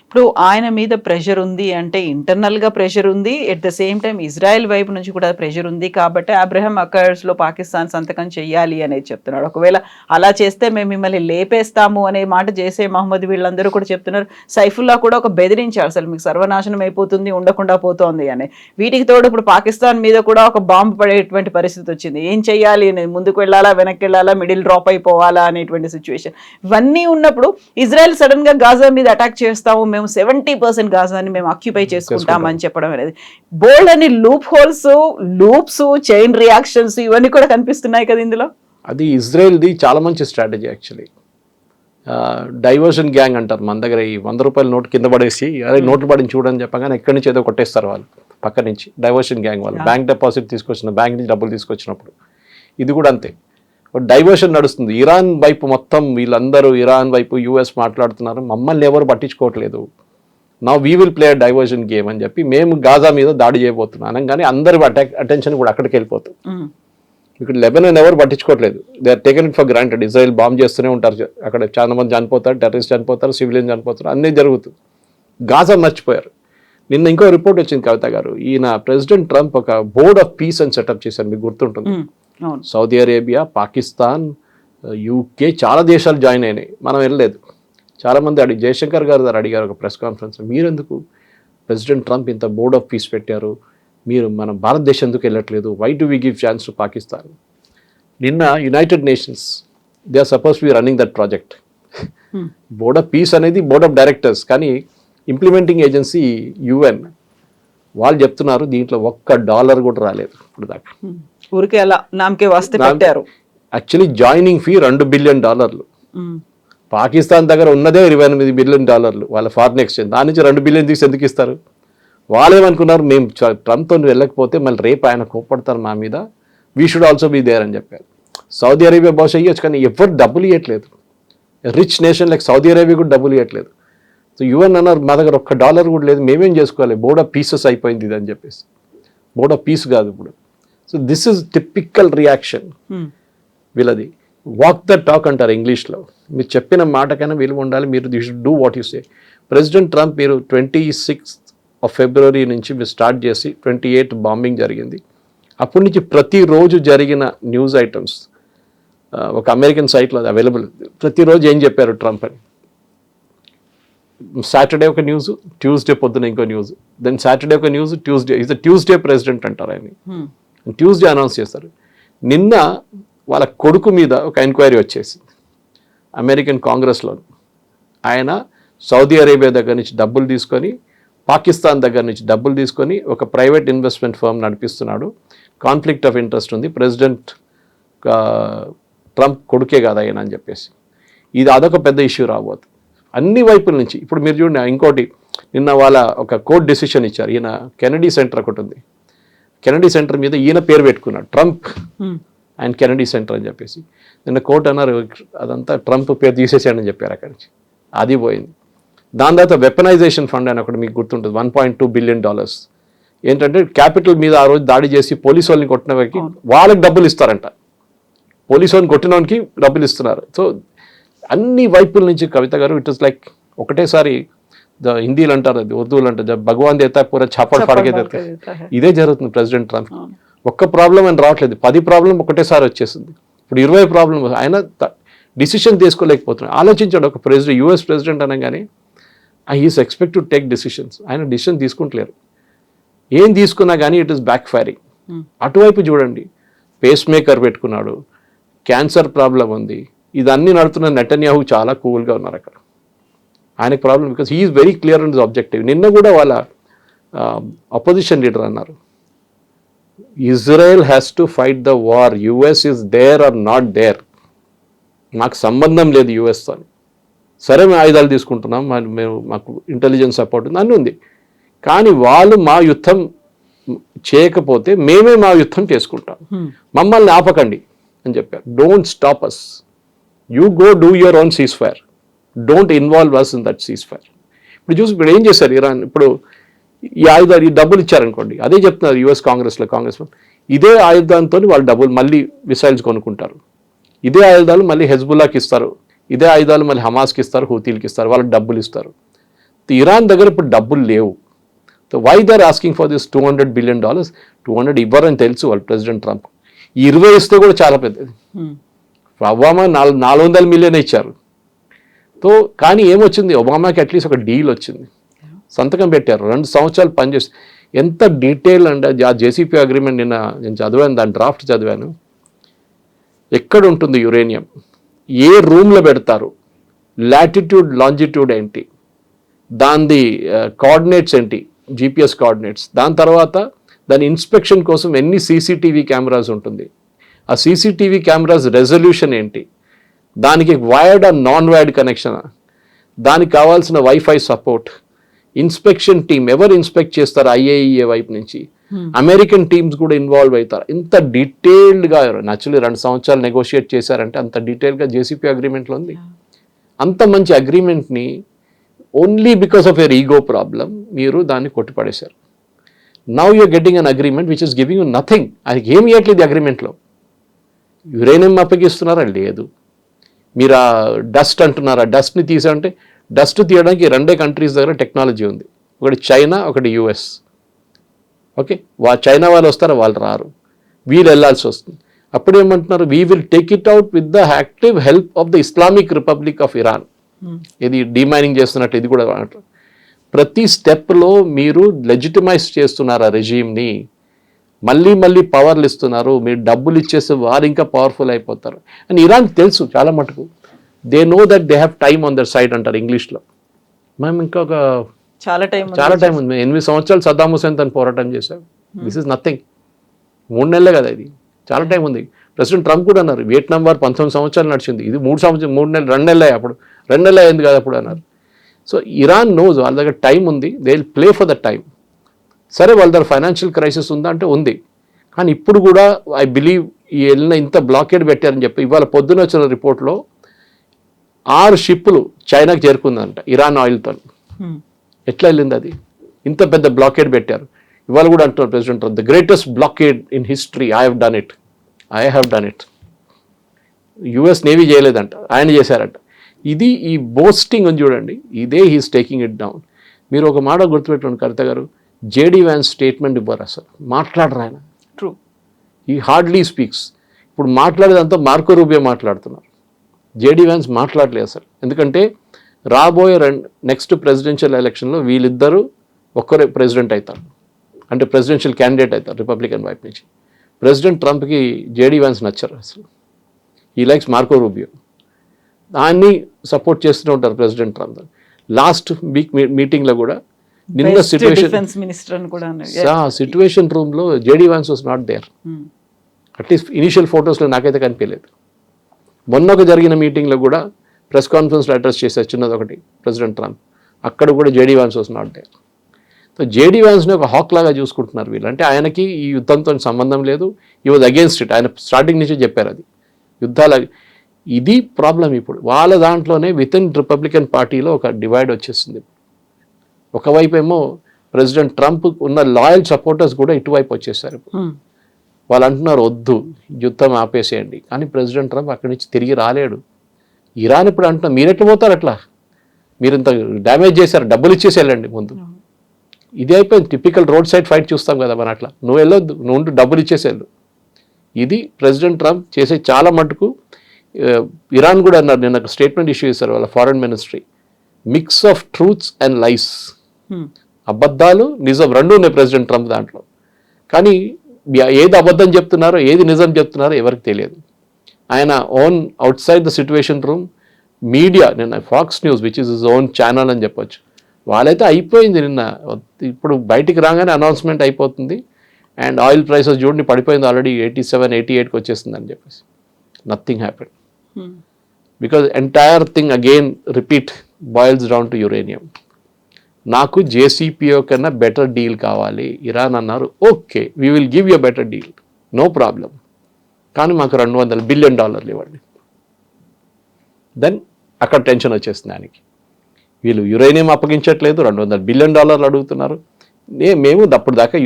ఇప్పుడు ఆయన మీద ప్రెషర్ ఉంది అంటే ఇంటర్నల్గా ప్రెషర్ ఉంది, at the same time Israel వైపు నుంచి కూడా ప్రెషర్ ఉంది. కాబట్టి అబ్రహం అకార్డ్స్లో పాకిస్తాన్ సంతకం చెయ్యాలి అనేది చెప్తున్నాడు. ఒకవేళ అలా చేస్తే మేము మిమ్మల్ని లేపేస్తాము అనే మాట చేసే మహమ్మద్ వీళ్ళందరూ కూడా చెప్తున్నారు. సైఫుల్లా కూడా ఒక బెదిరించారు, అసలు మీకు సర్వనాశనం అయిపోతుంది, ఉండకుండా పోతోంది అని. వీటికి తోడు ఇప్పుడు పాకిస్తాన్ మీద కూడా ఒక బాంబు పడేటువంటి పరిస్థితి వచ్చింది. ఏం చెయ్యాలి అనేది, ముందుకు వెళ్ళాలా వెనక్కి వెళ్ళాలా, మిడిల్ డ్రాప్ అయిపోవాలా అనేటువంటి సిచ్యువేషన్. ఇవన్నీ ఉన్నప్పుడు ఇజ్రాయెల్ సడన్ గా గాజా మీద అటాక్ చేస్తాము, మేము 70% గాజాని మేము ఆక్యుపై చేసుకుంటామని చెప్పడం అనేది బోల్డ్ అని లూప్స్ చైన్ రియాక్షన్స్ ఇవన్నీ కూడా కనిపిస్తున్నాయి కదా ఇందులో. అది ఇజ్రాయెల్ది చాలా మంచి స్ట్రాటజీ యాక్చువల్లీ. డైవర్షన్ గ్యాంగ్ అంటారు మన దగ్గర. ఈ $100 నోట్ కింద పడేసి అదే నోట్లు పడిని చూడని చెప్పగానే ఎక్కడి నుంచి ఏదో కొట్టేస్తారు వాళ్ళు పక్క నుంచి. డైవర్షన్ గ్యాంగ్ వాళ్ళు బ్యాంక్ డిపాజిట్ తీసుకొచ్చిన, బ్యాంక్ నుంచి డబ్బులు తీసుకొచ్చినప్పుడు ఇది కూడా అంతే. డైవర్షన్ నడుస్తుంది. ఇరాన్ వైపు మొత్తం వీళ్ళందరూ ఇరాన్ వైపు యూఎస్ మాట్లాడుతున్నారు, మమ్మల్ని ఎవరు పట్టించుకోవట్లేదు, నా we will play diversion game అని చెప్పి మేము గాజా మీద దాడి చేయబోతున్నాం అనగానే అందరి అటెన్షన్ కూడా అక్కడికి వెళ్ళిపోతుంది. ఇక్కడ లెబనాన్ ఎవరు పట్టించుకోవట్లేదు, they are taken it for granted. Israel bomb చేస్తూనే ఉంటారు, అక్కడ చాలా మంది చనిపోతారు, టెర్రరిస్ట్ చనిపోతారు, సివిలియన్ చనిపోతారు, అన్నీ జరుగుతుంది. గాజా మర్చిపోయారు. నిన్న ఇంకో రిపోర్ట్ వచ్చింది కవిత గారు, ఈయన ప్రెసిడెంట్ ట్రంప్ ఒక బోర్డ్ ఆఫ్ పీస్ అని సెటప్ చేశారు, మీకు గుర్తుంటుంది. సౌదీ అరేబియా, పాకిస్తాన్, యూకే చాలా దేశాలు జాయిన్ అయినాయి, మనం వెళ్ళలేదు. చాలామంది జయశంకర్ గారు అడిగారు ఒక ప్రెస్ కాన్ఫరెన్స్లో, మీరెందుకు ప్రెసిడెంట్ ట్రంప్ ఇంత బోర్డ్ ఆఫ్ పీస్ పెట్టారు, మీరు మన భారతదేశం ఎందుకు వెళ్ళట్లేదు, why do we give chance to Pakistan. నిన్న United Nations they are suppose be running that project. Board of peace అనేది బోర్డ్ ఆఫ్ డైరెక్టర్స్, కానీ ఇంప్లిమెంటింగ్ ఏజెన్సీ UN. వాళ్ళు చెప్తున్నారు దీంట్లో $1 కూడా రాలేదు ఇప్పుడు దాకా. ఊరికే అలా నామకే వస్తే పెట్టారు. Actually joining fee $2 billion. Pakistan దగ్గర ఉన్నదే $28 బిలియన్ వాళ్ళ ఫారిన్ ఎక్స్చేంజ్, దాని నుంచి $2 బిలియన్ తీసి ఎందుకు ఇస్తారు? వాళ్ళేమనుకున్నారు, మేము ట్రంప్తో వెళ్ళకపోతే మళ్ళీ రేపు ఆయన కోప్పడతారు మా మీద, we should also be there అని చెప్పారు. సౌదీ అరేబియా బహుశా ఇవ్వచ్చు, కానీ ఎవరు డబ్బులు ఇవ్వట్లేదు. Rich nation like Saudi Arabia కూడా డబ్బులు ఇవ్వట్లేదు. సో UN అన్నారు మా దగ్గర $1 కూడా లేదు, మేమేం చేసుకోవాలి, బోర్డ్ ఆఫ్ పీసెస్ అయిపోయింది ఇది అని చెప్పేసి. బోర్డ్ ఆఫ్ పీస్ కాదు ఇప్పుడు. So this is typical reaction వీళ్ళది. వాక్ ద టాక్ అంటారు ఇంగ్లీష్లో. మీరు చెప్పిన మాటకైనా విలువ ఉండాలి, మీరు you should do what you say. President Trump మీరు 26 ఫిబ్రవరి నుంచి మీరు స్టార్ట్ చేసి 28 బాంబింగ్ జరిగింది. అప్పటి నుంచి ప్రతిరోజు జరిగిన న్యూస్ ఐటమ్స్ ఒక అమెరికన్ సైట్లో అది అవైలబుల్. ప్రతిరోజు ఏం చెప్పారు ట్రంప్ అని. సాటర్డే ఒక న్యూస్, ట్యూస్డే పొద్దున ఇంకో న్యూస్, దెన్ సాటర్డే ఒక news, Tuesday is the Tuesday president అంటారు ఆయన. ట్యూస్డే అనౌన్స్ చేస్తారు. నిన్న వాళ్ళ కొడుకు మీద ఒక ఎంక్వైరీ వచ్చేసింది అమెరికన్ కాంగ్రెస్లో. ఆయన సౌదీ అరేబియా దగ్గర నుంచి డబ్బులు తీసుకొని, పాకిస్తాన్ దగ్గర నుంచి డబ్బులు తీసుకొని ఒక ప్రైవేట్ ఇన్వెస్ట్మెంట్ ఫర్మ్ నడిపిస్తున్నాడు, కాన్ఫ్లిక్ట్ ఆఫ్ ఇంట్రెస్ట్ ఉంది, ప్రెసిడెంట్ ట్రంప్ కొడుకే కాదు ఆయన అని చెప్పేసి. ఇది అదొక పెద్ద ఇష్యూ రాబోతుంది అన్ని వైపుల నుంచి. ఇప్పుడు మీరు చూడండి, ఇంకోటి నిన్న వాళ్ళ ఒక కోర్ట్ డెసిషన్ ఇచ్చారు. ఈయన కెనడీ సెంటర్ ఒకటి ఉంది, కెనడీ సెంటర్ మీద ఈయన పేరు పెట్టుకున్నాడు ట్రంప్ అండ్ కెనడీ సెంటర్ అని చెప్పేసి. నిన్న కోర్టు అన్నారు అదంతా ట్రంప్ పేరు తీసేసాడని చెప్పారు అక్కడి నుంచి, అది పోయింది. దాని తర్వాత వెపనైజేషన్ ఫండ్ అని ఒకటి మీకు గుర్తుంటుంది, $1.2 బిలియన్. ఏంటంటే క్యాపిటల్ మీద ఆ రోజు దాడి చేసి పోలీసు వాళ్ళని కొట్టిన వారికి వాళ్ళకి డబ్బులు ఇస్తారంట, పోలీసు వాళ్ళని కొట్టినోనికి డబ్బులు ఇస్తున్నారు. సో అన్ని వైపుల నుంచి కవిత గారు ఇట్ ఇస్ లైక్ ఒకటేసారి హిందీలు అంటారు, అది ఉర్దూలు అంటారు, భగవాన్ దేతా పూర చాపడ్ పడకే దేతా. ఇదే జరుగుతుంది ప్రెసిడెంట్ ట్రంప్. ఒక్క ప్రాబ్లం అని రావట్లేదు, 10 ప్రాబ్లం ఒకటేసారి వచ్చేసింది. ఇప్పుడు 20 ప్రాబ్లం. ఆయన డిసిషన్ తీసుకోలేకపోతున్నాడు. ఆలోచించాడు ఒక ప్రెసిడెంట్, US ప్రెసిడెంట్ అనగానే he's expect to take decisions. ఆయన డిసిషన్ తీసుకుంటలేరు. ఏం తీసుకున్నా కానీ ఇట్ ఈస్ బ్యాక్ ఫైరింగ్. అటువైపు చూడండి, పేస్ మేకర్ పెట్టుకున్నాడు, క్యాన్సర్ ప్రాబ్లం ఉంది, ఇదన్నీ నడుతున్న నెటన్యాహు చాలా కూల్గా ఉన్నారు అక్కడ. ఆయనకు problem because he is very clear on this objective. నిన్న కూడా వాళ్ళ అపోజిషన్ లీడర్ అన్నారు, Israel has to fight the war, US is there are not there, మాకు సంబంధం లేదు US అని. సరే మేము ఆయుధాలు తీసుకుంటున్నాం, మేము మాకు ఇంటెలిజెన్స్ సపోర్ట్ ఉంది, అన్నీ ఉంది, కానీ వాళ్ళు మా యుద్ధం చేయకపోతే మేమే మా యుద్ధం చేసుకుంటాం, మమ్మల్ని ఆపకండి అని చెప్పారు. Don't stop us, you go do your own ceasefire, don't involve us in that ceasefire. ఇప్పుడు ఏం చేశారు ఇరాన్, ఇప్పుడు ఈ ఆయుధాలు ఈ డబ్బులు ఇచ్చారనుకోండి, అదే చెప్తున్నారు US కాంగ్రెస్లో కాంగ్రెస్మెన్, ఇదే ఆయుధాంతో వాళ్ళు డబ్బులు మళ్ళీ మిసైల్స్ కొనుక్కుంటారు, ఇదే ఆయుధాలు మళ్ళీ హెజ్బుల్లాకి ఇస్తారు, ఇదే ఆయుధాలు మళ్ళీ హమాస్కి ఇస్తారు, హూతీలకి ఇస్తారు, వాళ్ళకి డబ్బులు ఇస్తారు. ఇరాన్ దగ్గర ఇప్పుడు డబ్బులు లేవు. So why they are asking for this $200 billion? 200 ఇవ్వరని తెలుసు వాళ్ళు ప్రెసిడెంట్ ట్రంప్. 20 ఇస్తే కూడా చాలా పెద్దది. ఒబామా 400 మిలియన్ ఇచ్చారు. సో కానీ ఏమొచ్చింది, ఒబామాకి అట్లీస్ట్ ఒక డీల్ వచ్చింది, సంతకం పెట్టారు, 2 సంవత్సరాలు పనిచేసి. ఎంత డీటెయిల్ అంటే ఆ JCP అగ్రిమెంట్ నిన్న నేను చదివాను, దాని డ్రాఫ్ట్ చదివాను. ఎక్కడ ఉంటుంది యురేనియం, ఏ రూమ్లో పెడతారు, లాటిట్యూడ్ లాంజిట్యూడ్ ఏంటి, దాని కోఆర్డినేట్స్ ఏంటి, GPS కోఆర్డినేట్స్, దాని తర్వాత దాని ఇన్స్పెక్షన్ కోసం ఎన్ని CCTV కెమెరాస్ ఉంటుంది, ఆ CCTV కెమెరాస్ రెజల్యూషన్ ఏంటి, దానికి వైర్డ్ ఆ నాన్ వైర్డ్ కనెక్షన్, దానికి కావాల్సిన వైఫై సపోర్ట్, ఇన్స్పెక్షన్ టీమ్ ఎవరు ఇన్స్పెక్ట్ చేస్తారు IAEA వైపు నుంచి, అమెరికన్ టీమ్స్ కూడా ఇన్వాల్వ్ అవుతారు. ఇంత డీటెయిల్డ్గా యాక్చువల్లీ 2 సంవత్సరాలు నెగోషియేట్ చేశారంటే అంత డీటెయిల్గా JCP అగ్రిమెంట్లో ఉంది. అంత మంచి అగ్రిమెంట్ని only because of your ego problem మీరు దాన్ని కొట్టిపడేశారు. Now you're getting an agreement which is giving you nothing. అది ఏమి ఇవ్వట్లేదు అగ్రిమెంట్లో. యురేనియం అప్పగిస్తున్నారా? లేదు. మీరు ఆ డస్ట్ అంటున్నారు, ఆ డస్ట్ని తీసారంటే డస్ట్ తీయడానికి 2 కంట్రీస్ దగ్గర టెక్నాలజీ ఉంది. ఒకటి చైనా, ఒకటి యుఎస్. ఓకే, చైనా వాళ్ళు వస్తారా? వాళ్ళు రారు, వీళ్ళు వెళ్ళాల్సి వస్తుంది. అప్పుడు ఏమంటున్నారు? We will take it out with the active help of the Islamic republic of Iran. ఇది డిమైనింగ్ చేస్తున్నట్టు ఇది కూడా అంటారు. ప్రతి స్టెప్లో మీరు లెజిటిమైజ్ చేస్తున్నారు ఆ రెజీమ్ని, మళ్ళీ మళ్ళీ పవర్లు ఇస్తున్నారు. మీరు డబ్బులు ఇచ్చేస్తే వారు ఇంకా పవర్ఫుల్ అయిపోతారు అని ఇరాన్ తెలుసు చాలా మటుకు. They know that they have time on their side అంటారు ఇంగ్లీష్లో. మేము ఇంకొక చాలా టైం ఉంది. 8 సంవత్సరాలు సద్దాం హుసేన్ తను పోరాటం చేశారు. This is nothing. 3 నెలలే కదా ఇది, చాలా టైం ఉంది. ప్రెసిడెంట్ ట్రంప్ కూడా అన్నారు వియట్నాం వార్ 19 సంవత్సరాలు నడిచింది, ఇది 3 నెలలు 2 నెలలే, అప్పుడు 2 నెలలు అయింది కదా అప్పుడు అన్నారు. సో ఇరాన్ నోజ్ వాళ్ళ దగ్గర టైం ఉంది, they will play for the time. సరే వాళ్ళ దగ్గర ఫైనాన్షియల్ క్రైసిస్ ఉందా అంటే ఉంది, కానీ ఇప్పుడు కూడా ఐ బిలీవ్ ఈ వెళ్ళిన ఇంత బ్లాకేడ్ పెట్టారని చెప్పి ఇవాళ పొద్దున వచ్చిన రిపోర్ట్లో 6 షిప్పులు చైనాకి చేరుకుందంట ఇరాన్ ఆయిల్తో. ఎట్లా వెళ్ళింది అది? ఇంత పెద్ద బ్లాకేడ్ పెట్టారు. ఇవాళ కూడా అంటున్నారు president Trump, the greatest blockade in history, I have done it. US Navy చేయలేదంట, ఆయన చేశారంట. ఇది ఈ బోస్టింగ్ అని చూడండి, ఇదే హీస్ టేకింగ్ ఇట్ డౌన్. మీరు ఒక మాట గుర్తుపెట్టుకోండి కవిత గారు, జేడీ వ్యాన్స్ స్టేట్మెంట్ ఇవ్వరు, అసలు మాట్లాడరు ఆయన. ట్రూ, ఈ హార్డ్లీ స్పీక్స్. ఇప్పుడు మాట్లాడేదంతా మార్కో రూబియో మాట్లాడుతున్నారు, జేడీ వ్యాన్స్ మాట్లాడలేదు అసలు. ఎందుకంటే రాబోయే నెక్స్ట్ ప్రెసిడెన్షియల్ ఎలక్షన్లో వీళ్ళిద్దరూ ఒక్కరే ప్రెసిడెంట్ అవుతారు, అంటే ప్రెసిడెన్షియల్ క్యాండిడేట్ అవుతారు రిపబ్లికన్ వైపు నుంచి. ప్రెసిడెంట్ ట్రంప్కి జేడీ వ్యాన్స్ నచ్చరు అసలు, ఈ లైక్స్ మార్కో రూబియో. దాన్ని సపోర్ట్ చేస్తూనే ఉంటారు ప్రెసిడెంట్ ట్రంప్. లాస్ట్ వీక్ మీటింగ్లో కూడా నిన్న సిట్యుయేషన్ రూమ్లో JD Vance was not there. At least initial ఫొటోస్లో నాకైతే కనిపించలేదు. మొన్న ఒక జరిగిన మీటింగ్లో కూడా ప్రెస్ కాన్ఫరెన్స్లో అడ్రస్ చేశారు చిన్నది ఒకటి ప్రెసిడెంట్ ట్రంప్, అక్కడ కూడా JD Vance was not there. So JD వ్యాన్స్ని ఒక హాక్ లాగా చూసుకుంటున్నారు వీళ్ళు. అంటే ఆయనకి ఈ యుద్ధంతో సంబంధం లేదు, ఈ వాజ్ అగేన్స్ట్ ఇట్. ఆయన స్టార్టింగ్ నుంచి చెప్పారు అది యుద్ధాల. ఇది ప్రాబ్లం ఇప్పుడు వాళ్ళ దాంట్లోనే విత్ ఇన్ రిపబ్లికన్ పార్టీలో ఒక డివైడ్ వచ్చేస్తుంది. ఒకవైపు ఏమో ప్రెసిడెంట్ ట్రంప్ ఉన్న లాయల్ సపోర్టర్స్ కూడా ఇటువైపు వచ్చేసారు. వాళ్ళు అంటున్నారు వద్దు యుద్ధం ఆపేసేయండి, కానీ ప్రెసిడెంట్ ట్రంప్ అక్కడి నుంచి తిరిగి రాలేడు. ఇరాన్ ఇప్పుడు అంటున్నారు మీరు ఎట్లా పోతారు, అట్లా మీరు ఇంత డ్యామేజ్ చేశారు, డబ్బులు ఇచ్చేసి వెళ్ళండి ముందు. ఇది అయిపోయింది, టిపికల్ రోడ్ సైడ్ ఫైట్ చూస్తాం కదా మన. అట్లా నువ్వు వెళ్ళొద్దు, నువ్వు డబ్బులు ఇచ్చేసి వెళ్ళు. ఇది ప్రెసిడెంట్ ట్రంప్ చేసే చాలా మటుకు. ఇరాన్ కూడా అన్నారు, నేను ఒక స్టేట్మెంట్ ఇష్యూ చేశారు వాళ్ళ foreign ministry, mix of truths and lies. అబద్ధాలు నిజం రెండు ఉన్నాయి ప్రెసిడెంట్ ట్రంప్ దాంట్లో. కానీ ఏది అబద్ధం చెప్తున్నారో ఏది నిజం చెప్తున్నారో ఎవరికి తెలియదు. ఆయన own outside the situation room media, నిన్న Fox News which is his own channel అని చెప్పొచ్చు, వాళ్ళైతే అయిపోయింది నిన్న. ఇప్పుడు బయటికి రాగానే అనౌన్స్మెంట్ అయిపోతుంది, అండ్ ఆయిల్ ప్రైసెస్ చూడండి పడిపోయింది ఆల్రెడీ 87, 88కి వచ్చేస్తుంది అని చెప్పేసి. Nothing happen because entire thing again repeat boils down to uranium. నాకు జేసీపీఓ కన్నా బెటర్ డీల్ కావాలి. ఇరాన్ అన్నారు okay we will give you better deal, no problem, కానీ మాకు $200 బిలియన్ ఇవ్వండి. దెన్ అక్కడ టెన్షన్ వచ్చేస్తుంది ఆయనకి. వీళ్ళు యురేనియం అప్పగించట్లేదు, $200 బిలియన్ అడుగుతున్నారు. మేము అప్పుడు దాకా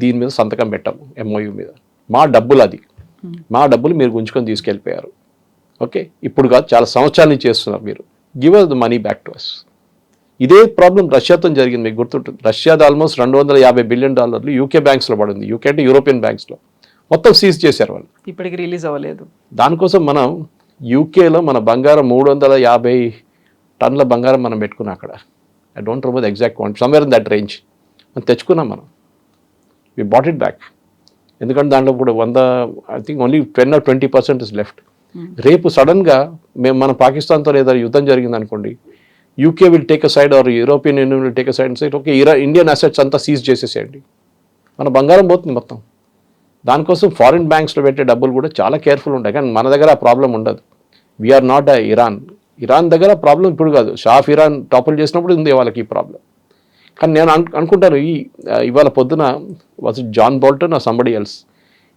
దీని మీద సంతకం పెట్టాము ఎంఓయూ మీద, మా డబ్బులు అది, మా డబ్బులు మీరు గుంజుకొని తీసుకెళ్ళిపోయారు. ఓకే ఇప్పుడు కాదు చాలా సంవత్సరాల నుంచి చేస్తున్నారు మీరు, give us the money back to us. ఇదే ప్రాబ్లం రష్యాతో జరిగింది, మీకు గుర్తుంటుంది. రష్యాది ఆల్మోస్ట్ $250 బిలియన్ యూకే బ్యాంక్స్లో పడింది. యూకే అంటే యూరోపియన్ బ్యాంక్స్లో మొత్తం సీజ్ చేశారు వాళ్ళు, ఇప్పటికి రిలీజ్ అవ్వలేదు. దానికోసం మనం యూకేలో మన బంగారం 350 టన్నుల బంగారం మనం పెట్టుకున్నాం అక్కడ. I don't remember the exact quantity, somewhere in that range మనం తెచ్చుకున్నాం మనం. వి బాట్ ఇట్ బ్యాక్, ఎందుకంటే దాంట్లో కూడా I think only 10 or 20% is left. రేపు సడన్గా మన పాకిస్తాన్తో ఏదైనా యుద్ధం జరిగింది అనుకోండి, UK will take a side or European union will take a side and side okay Indian assets అంతా సీజ్ చేసేసేయండి, మన బంగారం పోతుంది మొత్తం. దానికోసం ఫారిన్ బ్యాంక్స్లో పెట్టే డబ్బులు కూడా చాలా కేర్ఫుల్ ఉంటాయి, కానీ మన దగ్గర ఆ ప్రాబ్లం ఉండదు. వీఆర్ నాట్ ఇరాన్ దగ్గర ప్రాబ్లం ఇప్పుడు కాదు, షా ఆఫ్ ఇరాన్ టాపుల్ చేసినప్పుడు ఉంది వాళ్ళకి ఈ ప్రాబ్లం. కానీ నేను అనుకుంటాను ఇవాళ పొద్దున was it John Bolton or somebody else,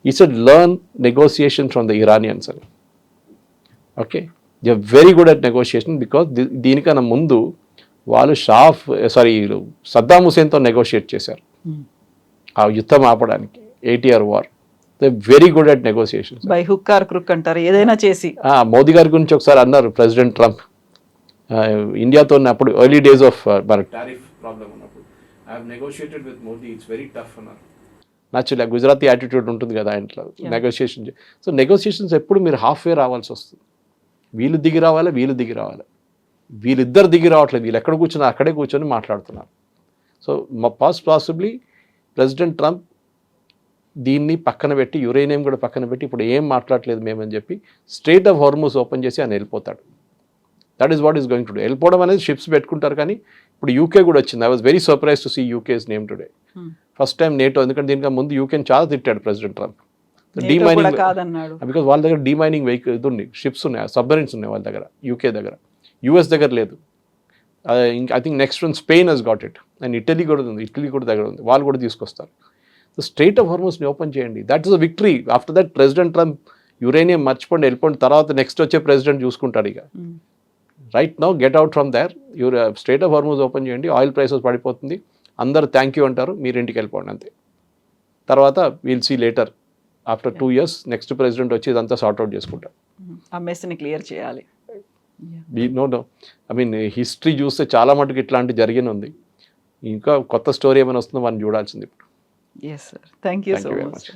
he said learn negotiation from the Iranians అని. Okay they are very good at negotiation, because దీనికన్నా ముందు వాళ్ళు సద్దాం హుసేన్తో నెగోషియేట్ చేశారు ఆ యుద్ధం ఆపడానికి, ATR war. They very good at negotiations. By hook are క్రుక్ అంటారు, ఏదైనా చేసి. మోదీ గారి గురించి ఒకసారి అన్నారు ప్రెసిడెంట్ ట్రంప్, ఇండియాతో అప్పుడు ఎర్లీ డేస్ ఆఫ్ మన టారిఫ్ ప్రాబ్లం ఉన్నప్పుడు, I have negotiated with Modi, it's very tough అన్నారు. న్యాచురల్గా గుజరాతీ యాటిట్యూడ్ ఉంటుంది కదా ఇంట్లో, నెగోషియేషన్. సో నెగోషియేషన్స్ ఎప్పుడు మీరు హాఫ్ వే రావాల్సి వస్తుంది. వీళ్ళు దిగి రావాలి, వీళ్ళిద్దరు దిగి రావట్లేదు, వీళ్ళు ఎక్కడ కూర్చున్నా అక్కడే కూర్చొని మాట్లాడుతున్నారు. సో పాసిబ్లీ ప్రెసిడెంట్ ట్రంప్ దీన్ని పక్కన పెట్టి, యురేనియం కూడా పక్కన పెట్టి, ఇప్పుడు ఏం మాట్లాడలేదు మేమని చెప్పి స్ట్రెయిట్ ఆఫ్ హార్మూజ్ ఓపెన్ చేసి ఆయన వెళ్ళిపోతాడు. That is what is going to do. వెళ్ళిపోవడం అనేది షిప్స్ పెట్టుకుంటారు, కానీ ఇప్పుడు యూకే కూడా వచ్చింది. I was very surprise to see UK's name today. First time NATO, ఎందుకంటే దీనికి ముందు యూకేని చాలా తిట్టాడు ప్రెసిడెంట్ ట్రంప్. డీమైనింగ్ కాదన్నాడు, బికాజ్ వాళ్ళ దగ్గర డీమైనింగ్ వెహికల్ ఇది ఉంది, షిప్స్ ఉన్నాయి, సబ్మరీన్స్ ఉన్నాయి వాళ్ళ దగ్గర, యూకే దగ్గర. యూఎస్ దగ్గర లేదు. I think next one Spain has got it, and Italy కూడా ఉంది, ఇటలీ కూడా దగ్గర ఉంది, వాళ్ళు కూడా తీసుకొస్తారు. సో స్ట్రెయిట్ ఆఫ్ హార్మూజ్ని ఓపెన్ చేయండి, that is a victory. After that president Trump uranium మర్చిపోండి, వెళ్ళిపోండి, తర్వాత నెక్స్ట్ వచ్చే ప్రెసిడెంట్ చూసుకుంటాడు. ఇక right now get out from there. Strait of Hormuz open చేయండి, ఆయిల్ ప్రైసెస్ పడిపోతుంది, అందరు థ్యాంక్ యూ అంటారు, మీరు ఇంటికి వెళ్ళిపోండి అంతే. తర్వాత we'll see later after 2 years next president వచ్చి ఇదంతా సార్ట్అవుట్ చేసుకుంటారు. ఆ మెస్ని క్లియర్ చేయాలి. నో ఐ మీన్ హిస్టరీ చూస్తే చాలా మటుకు ఇట్లాంటి జరిగిన ఉంది. ఇంకా కొత్త స్టోరీ ఏమైనా వస్తుందో మనం చూడాల్సింది ఇప్పుడు. Yes sir, thank you so very much.